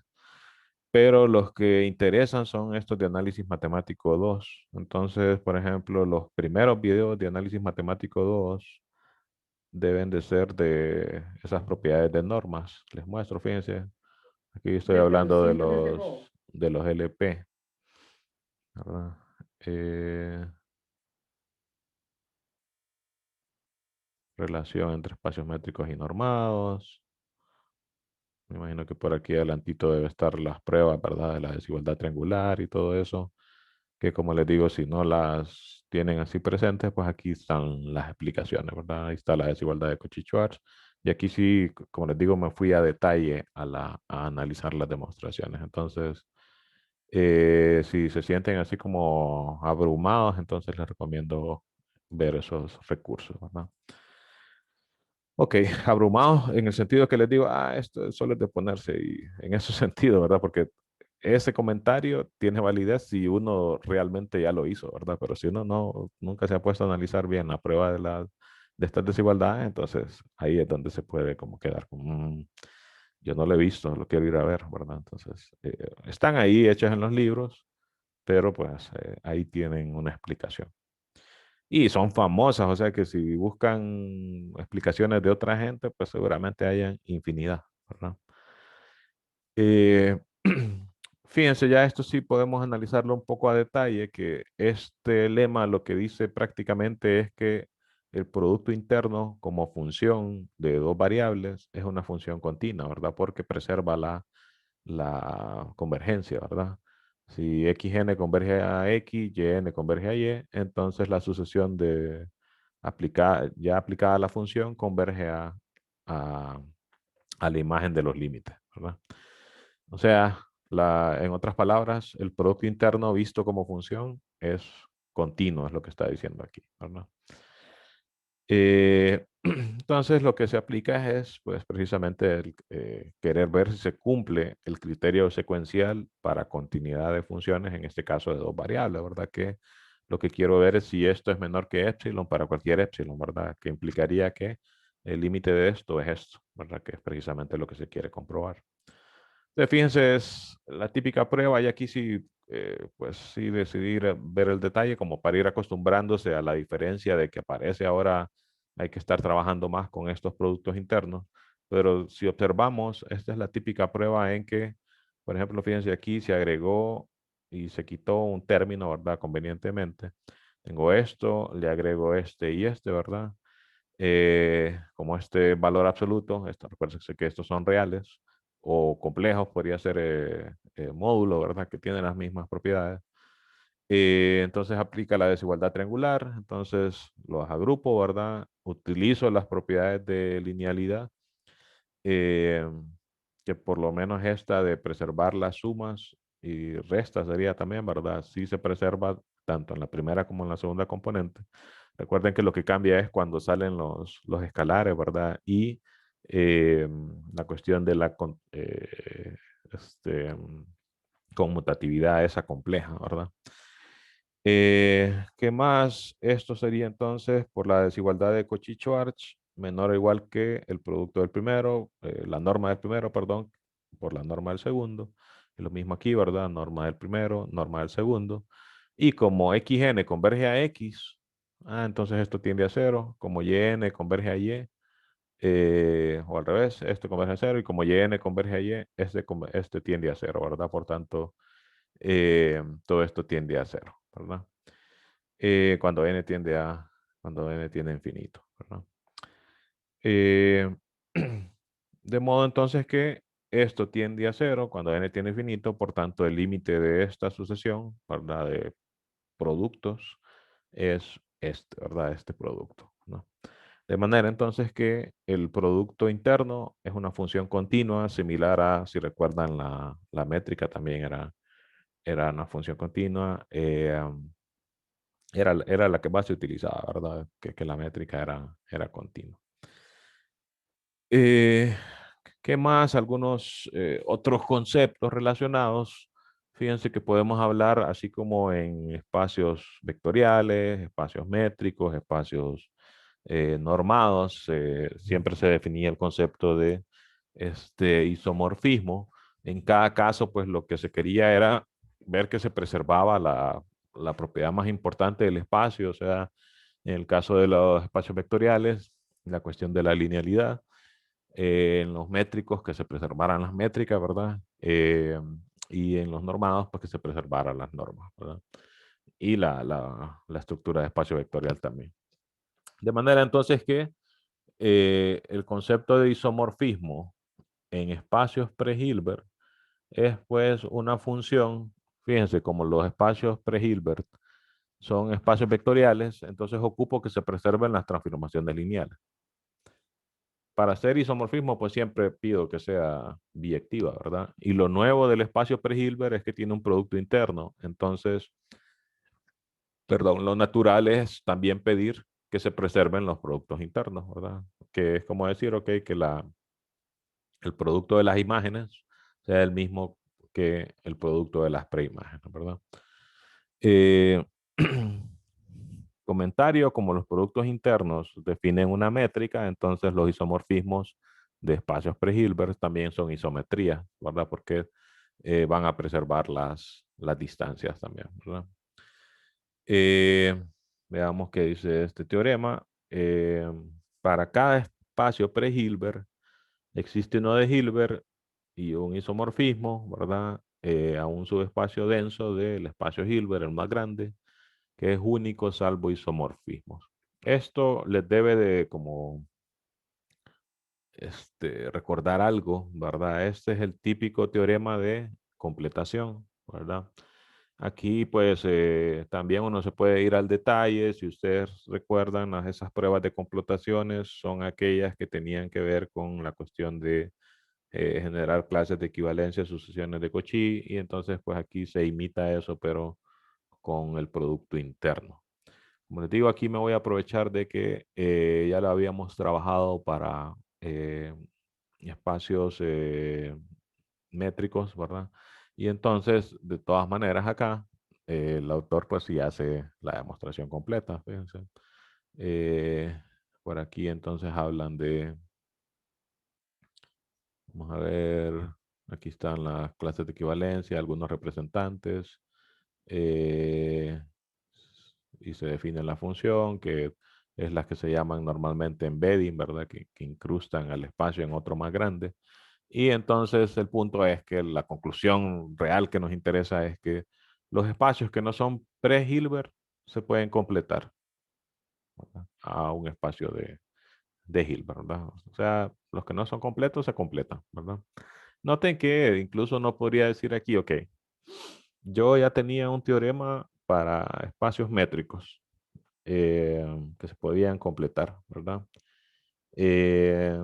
Pero los que interesan son estos de análisis matemático 2. Entonces, por ejemplo, los primeros videos de análisis matemático 2 deben de ser de esas propiedades de normas. Les muestro, fíjense. Aquí estoy hablando de los LP, ¿verdad? Eh, Relación entre espacios métricos y normados. Me imagino que por aquí adelantito debe estar las pruebas, ¿verdad? De la desigualdad triangular y todo eso. Que como les digo, si no las tienen así presentes, pues aquí están las explicaciones, ¿verdad? Ahí está la desigualdad de Cauchy-Schwarz. Y aquí sí, como les digo, me fui a detalle a analizar las demostraciones. Entonces, si se sienten así como abrumados, entonces les recomiendo ver esos recursos, ¿verdad? Ok, abrumados en el sentido que les digo, esto solo es de ponerse y en ese sentido, ¿verdad? Porque ese comentario tiene validez si uno realmente ya lo hizo, ¿verdad? Pero si uno nunca se ha puesto a analizar bien la prueba de estas desigualdades, entonces ahí es donde se puede como quedar como, yo no lo he visto, lo quiero ir a ver, ¿verdad? Entonces, están ahí hechas en los libros, pero pues ahí tienen una explicación. Y son famosas, o sea que si buscan explicaciones de otra gente, pues seguramente hayan infinidad, ¿verdad? Eh, Fíjense, ya esto sí podemos analizarlo un poco a detalle, que este lema lo que dice prácticamente es que el producto interno como función de dos variables es una función continua, ¿verdad? Porque preserva la convergencia, ¿verdad? Si xn converge a x, yn converge a y, entonces la sucesión ya aplicada a la función converge a, a la imagen de los límites, ¿verdad? O sea, en otras palabras, el producto interno visto como función es continuo, es lo que está diciendo aquí, ¿verdad? Entonces, entonces lo que se aplica es pues precisamente el, querer ver si se cumple el criterio secuencial para continuidad de funciones, en este caso de dos variables, ¿verdad? Que lo que quiero ver es si esto es menor que epsilon para cualquier epsilon, ¿verdad? Que implicaría que el límite de esto es esto, ¿verdad? Que es precisamente lo que se quiere comprobar. Entonces, fíjense, es la típica prueba y aquí sí, pues sí decidir ver el detalle como para ir acostumbrándose a la diferencia de que aparece ahora hay que estar trabajando más con estos productos internos. Pero si observamos, esta es la típica prueba en que, por ejemplo, fíjense aquí se agregó y se quitó un término, ¿verdad? Convenientemente. Tengo esto, le agrego este y este, ¿verdad? Como este valor absoluto, recuerden que estos son reales, o complejos, podría ser módulo, ¿verdad? Que tienen las mismas propiedades. Entonces aplica la desigualdad triangular, entonces los agrupo, ¿verdad? Utilizo las propiedades de linealidad, eh, que por lo menos esta de preservar las sumas y restas sería también, ¿verdad? Sí se preserva tanto en la primera como en la segunda componente. Recuerden que lo que cambia es cuando salen los escalares, ¿verdad? Y eh, la cuestión de la este, conmutatividad esa compleja, ¿verdad? ¿Qué más? Esto sería entonces por la desigualdad de Cauchy-Schwarz, menor o igual que el producto del primero, la norma del primero, perdón, por la norma del segundo. Y lo mismo aquí, ¿verdad? Norma del primero, norma del segundo. Y como xn converge a x, entonces esto tiende a cero. Como yn converge a y, o al revés, esto converge a cero. Y como yn converge a y, este tiende a cero, ¿verdad? Por tanto, todo esto tiende a cero, ¿verdad? Cuando cuando n tiende a infinito, ¿verdad? Eh, de modo entonces que esto tiende a cero cuando n tiende a infinito, por tanto el límite de esta sucesión, ¿verdad? De productos es este, ¿verdad? Este producto, ¿no? De manera entonces que el producto interno es una función continua similar a, si recuerdan, la métrica también era una función continua. Era la que más se utilizaba, ¿verdad? Que la métrica era continua. Eh, ¿Qué más? Algunos otros conceptos relacionados. Fíjense que podemos hablar así como en espacios vectoriales, espacios métricos, espacios normados. Siempre se definía el concepto de este isomorfismo. En cada caso, pues lo que se quería era ver que se preservaba la propiedad más importante del espacio, o sea, en el caso de los espacios vectoriales, la cuestión de la linealidad, en los métricos que se preservaran las métricas, ¿verdad? Y en los normados, pues que se preservaran las normas, ¿verdad? Y la estructura de espacio vectorial también. De manera entonces que el concepto de isomorfismo en espacios pre-Hilbert es pues una función, fíjense, como los espacios pre-Hilbert son espacios vectoriales, entonces ocupo que se preserven las transformaciones lineales. Para hacer isomorfismo, pues siempre pido que sea biyectiva, ¿verdad? Y lo nuevo del espacio pre-Hilbert es que tiene un producto interno. Entonces, perdón, lo natural es también pedir que se preserven los productos internos, ¿verdad? Que es como decir, ok, que el producto de las imágenes sea el mismo que el producto de las preimágenes, ¿verdad? Eh, comentario, como los productos internos definen una métrica, entonces los isomorfismos de espacios pre-Hilbert también son isometrías, ¿verdad? Porque van a preservar las distancias también, ¿verdad? Eh, Veamos qué dice este teorema. Para cada espacio pre-Hilbert existe uno de Hilbert y un isomorfismo, ¿verdad? A un subespacio denso del espacio Hilbert, el más grande, que es único salvo isomorfismos. Esto les debe de como recordar algo, ¿verdad? Este es el típico teorema de completación, ¿verdad? Aquí pues también uno se puede ir al detalle. Si ustedes recuerdan, esas pruebas de completaciones son aquellas que tenían que ver con la cuestión de generar clases de equivalencia, sucesiones de Cauchy, y entonces pues aquí se imita eso, pero con el producto interno. Como les digo, aquí me voy a aprovechar de que ya lo habíamos trabajado para espacios métricos, ¿verdad? Y entonces, de todas maneras, acá el autor pues sí hace la demostración completa, fíjense. Eh, por aquí entonces hablan de, vamos a ver, aquí están las clases de equivalencia, algunos representantes, eh, y se define la función, que es las que se llaman normalmente embedding, ¿verdad? Que incrustan al espacio en otro más grande. Y entonces el punto es que la conclusión real que nos interesa es que los espacios que no son pre-Hilbert se pueden completar, ¿verdad? A un espacio de Hilbert, ¿verdad? O sea, los que no son completos se completan, ¿verdad? Noten que incluso no podría decir aquí, ok, yo ya tenía un teorema para espacios métricos que se podían completar, ¿verdad? Eh,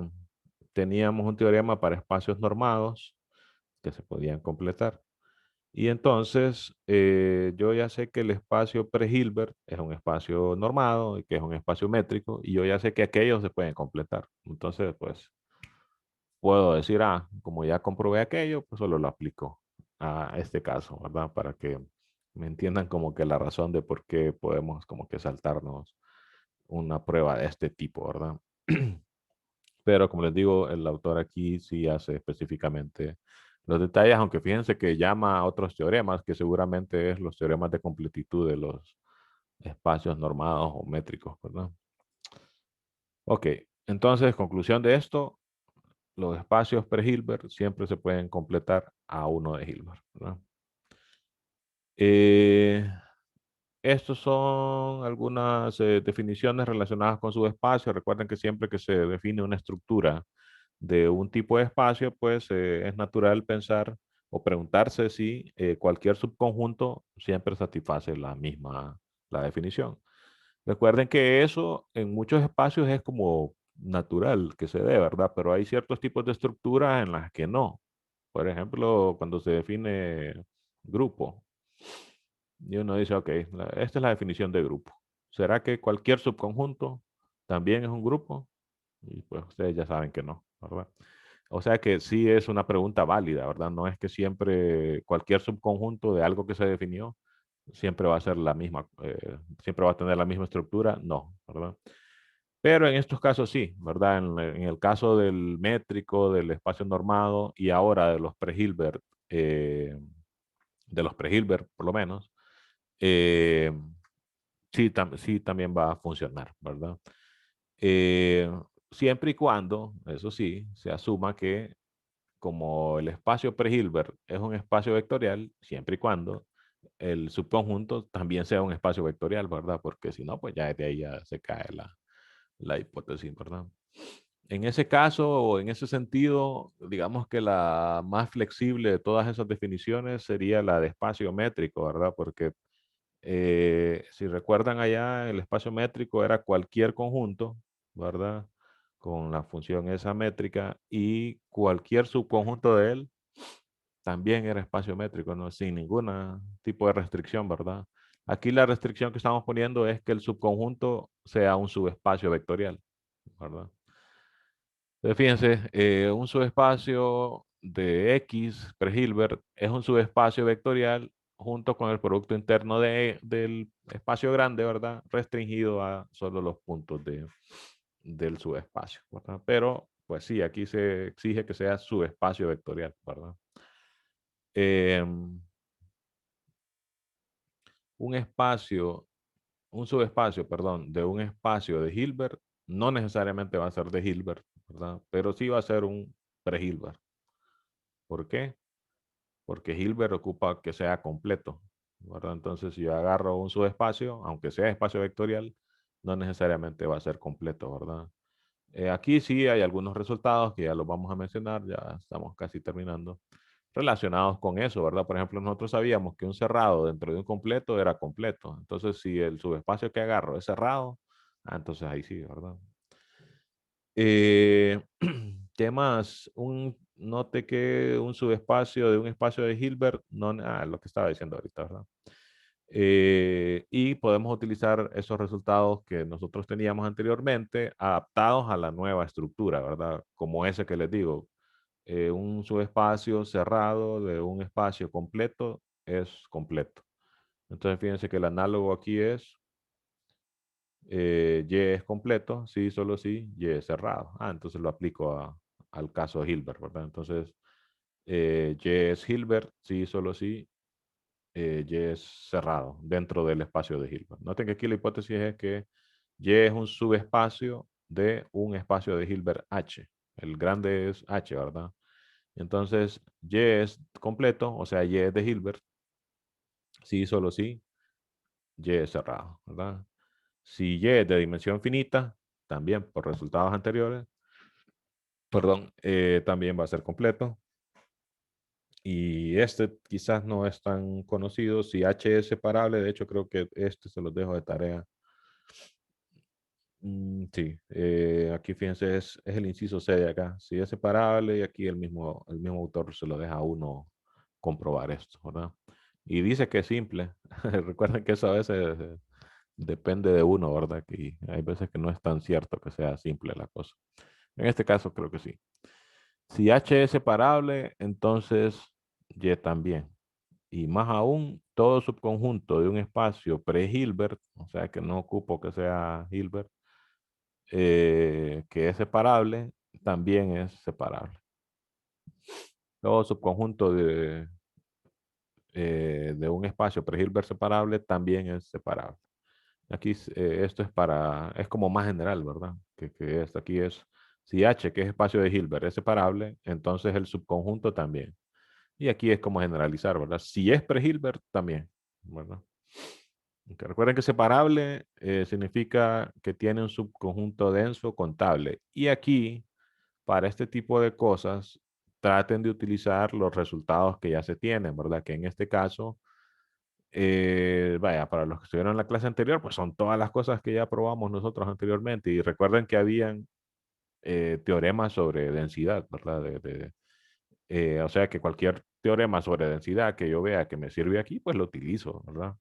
teníamos un teorema para espacios normados que se podían completar. Y entonces yo ya sé que el espacio pre-Hilbert es un espacio normado y que es un espacio métrico y yo ya sé que aquellos se pueden completar. Entonces, pues puedo decir, ah, como ya comprobé aquello, pues solo lo aplico a este caso, ¿verdad? Para que me entiendan como que la razón de por qué podemos como que saltarnos una prueba de este tipo, ¿verdad? Pero como les digo, el autor aquí sí hace específicamente los detalles, aunque fíjense que llama a otros teoremas, que seguramente es los teoremas de completitud de los espacios normados o métricos, ¿verdad? Ok, entonces, conclusión de esto, los espacios pre-Hilbert siempre se pueden completar a uno de Hilbert, ¿verdad? Eh, Estos son algunas definiciones relacionadas con subespacio. Recuerden que siempre que se define una estructura de un tipo de espacio, pues es natural pensar o preguntarse si cualquier subconjunto siempre satisface la definición. Recuerden que eso en muchos espacios es como natural que se dé, ¿verdad? Pero hay ciertos tipos de estructuras en las que no. Por ejemplo, cuando se define grupo, y uno dice, ok, esta es la definición de grupo. ¿Será que cualquier subconjunto también es un grupo? Y pues ustedes ya saben que no, ¿verdad? O sea que sí es una pregunta válida, ¿verdad? No es que siempre cualquier subconjunto de algo que se definió siempre va a ser la misma, siempre va a tener la misma estructura, no, ¿verdad? Pero en estos casos sí, ¿verdad? En el caso del métrico, del espacio normado y ahora de los pre-Hilbert por lo menos, eh, sí, sí también va a funcionar, ¿verdad? Eh, siempre y cuando, eso sí, se asuma que como el espacio pre-Hilbert es un espacio vectorial, siempre y cuando el subconjunto también sea un espacio vectorial, ¿verdad? Porque si no, pues ya de ahí ya se cae la hipótesis, ¿verdad? En ese caso o en ese sentido, digamos que la más flexible de todas esas definiciones sería la de espacio métrico, ¿verdad? Porque si recuerdan allá, el espacio métrico era cualquier conjunto, ¿verdad? Con la función esa métrica y cualquier subconjunto de él también era espacio métrico, ¿no? Sin ningún tipo de restricción, ¿verdad? Aquí la restricción que estamos poniendo es que el subconjunto sea un subespacio vectorial, ¿verdad? Entonces, fíjense, un subespacio de X pre-Hilbert es un subespacio vectorial junto con el producto interno del espacio grande, ¿verdad? Restringido a solo los puntos del subespacio, ¿verdad? Pero, pues sí, aquí se exige que sea subespacio vectorial, ¿verdad? Un espacio, un subespacio, perdón, de un espacio de Hilbert no necesariamente va a ser de Hilbert, ¿verdad? Pero sí va a ser un pre-Hilbert. ¿Por qué? Porque Hilbert ocupa que sea completo, ¿verdad? Entonces, si yo agarro un subespacio, aunque sea espacio vectorial, no necesariamente va a ser completo, ¿verdad? Aquí sí hay algunos resultados que ya los vamos a mencionar, ya estamos casi terminando, relacionados con eso, ¿verdad? Por ejemplo, nosotros sabíamos que un cerrado dentro de un completo era completo. Entonces, si el subespacio que agarro es cerrado, entonces ahí sí, ¿verdad? Eh, ¿Qué más? Note que un subespacio de un espacio de Hilbert, no, lo que estaba diciendo ahorita, ¿verdad? Y podemos utilizar esos resultados que nosotros teníamos anteriormente adaptados a la nueva estructura, ¿verdad? Como ese que les digo, un subespacio cerrado de un espacio completo es completo. Entonces, fíjense que el análogo aquí es Y es completo, sí, solo sí, Y es cerrado. Entonces lo aplico al caso de Hilbert, ¿verdad? Entonces, Y es Hilbert, sí, solo sí, Y es cerrado dentro del espacio de Hilbert. Noten que aquí la hipótesis es que Y es un subespacio de un espacio de Hilbert H. El grande es H, ¿verdad? Entonces, Y es completo, o sea, Y es de Hilbert, sí, solo sí, Y es cerrado, ¿verdad? Si Y es de dimensión finita, también por resultados anteriores, perdón, también va a ser completo. Y este quizás no es tan conocido. Si H es separable, de hecho creo que este se los dejo de tarea. Sí, aquí fíjense, es el inciso C de acá. Si es separable, y aquí el mismo autor se lo deja a uno comprobar esto, ¿verdad? Y dice que es simple. Recuerden que eso a veces depende de uno, ¿verdad? Que hay veces que no es tan cierto que sea simple la cosa. En este caso creo que sí. Si H es separable, entonces Y también. Y más aún, todo subconjunto de un espacio pre-Hilbert, o sea que no ocupo que sea Hilbert, que es separable, también es separable. Todo subconjunto de un espacio pre-Hilbert separable también es separable. Aquí esto es como más general, ¿verdad? Que esto aquí es, si H, que es espacio de Hilbert, es separable, entonces el subconjunto también. Y aquí es como generalizar, ¿verdad? Si es pre-Hilbert, también, ¿verdad? Okay. Recuerden que separable significa que tiene un subconjunto denso contable. Y aquí, para este tipo de cosas, traten de utilizar los resultados que ya se tienen, ¿verdad? Que en este caso, vaya, para los que estuvieron en la clase anterior, pues son todas las cosas que ya probamos nosotros anteriormente. Y recuerden que habían teoremas sobre densidad, ¿verdad? O sea que cualquier teorema sobre densidad que yo vea que me sirve aquí, pues lo utilizo, ¿verdad?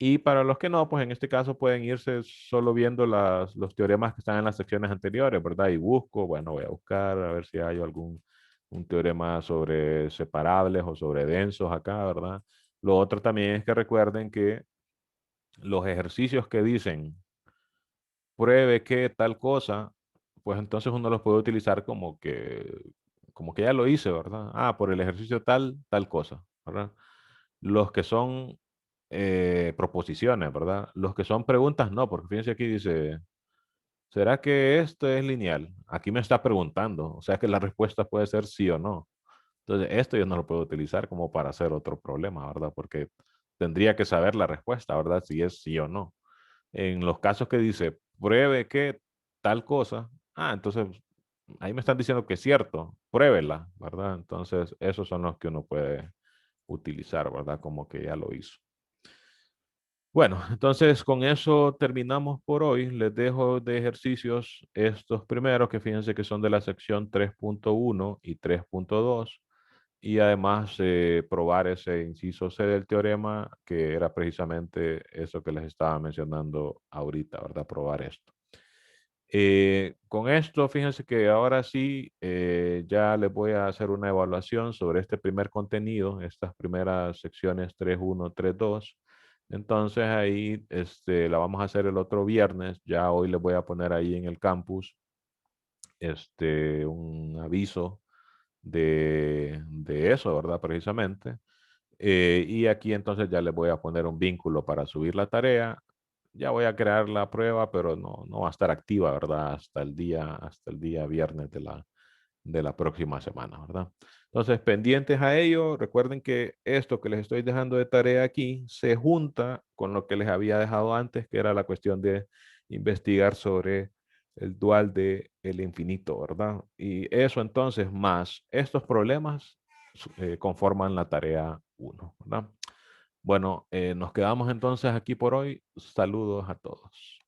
Y para los que no, pues en este caso pueden irse solo viendo los teoremas que están en las secciones anteriores, ¿verdad? Y busco, bueno, voy a buscar a ver si hay un teorema sobre separables o sobre densos acá, ¿verdad? Lo otro también es que recuerden que los ejercicios que dicen pruebe que tal cosa, pues entonces uno los puede utilizar como que ya lo hice, ¿verdad? Por el ejercicio tal cosa, ¿verdad? Los que son proposiciones, ¿verdad? Los que son preguntas, no, porque fíjense aquí dice, ¿será que esto es lineal? Aquí me está preguntando, o sea que la respuesta puede ser sí o no. Entonces, esto yo no lo puedo utilizar como para hacer otro problema, ¿verdad? Porque tendría que saber la respuesta, ¿verdad? Si es sí o no. En los casos que dice, pruebe que tal cosa, entonces ahí me están diciendo que es cierto, pruébela, ¿verdad? Entonces, esos son los que uno puede utilizar, ¿verdad? Como que ya lo hizo. Bueno, entonces con eso terminamos por hoy. Les dejo de ejercicios estos primeros que fíjense que son de la sección 3.1 y 3.2 y además probar ese inciso C del teorema que era precisamente eso que les estaba mencionando ahorita, ¿verdad? Probar esto. Con esto, fíjense que ahora sí ya les voy a hacer una evaluación sobre este primer contenido, estas primeras secciones 3.1, 3.2. Entonces ahí la vamos a hacer el otro viernes. Ya hoy les voy a poner ahí en el campus un aviso de eso, ¿verdad? Precisamente. Y aquí entonces ya les voy a poner un vínculo para subir la tarea. Ya voy a crear la prueba, pero no va a estar activa, ¿verdad? Hasta el día viernes de la próxima semana, ¿verdad? Entonces, pendientes a ello, recuerden que esto que les estoy dejando de tarea aquí se junta con lo que les había dejado antes, que era la cuestión de investigar sobre el dual de el infinito, ¿verdad? Y eso entonces, más estos problemas, conforman la tarea 1, ¿verdad? Bueno, nos quedamos entonces aquí por hoy. Saludos a todos.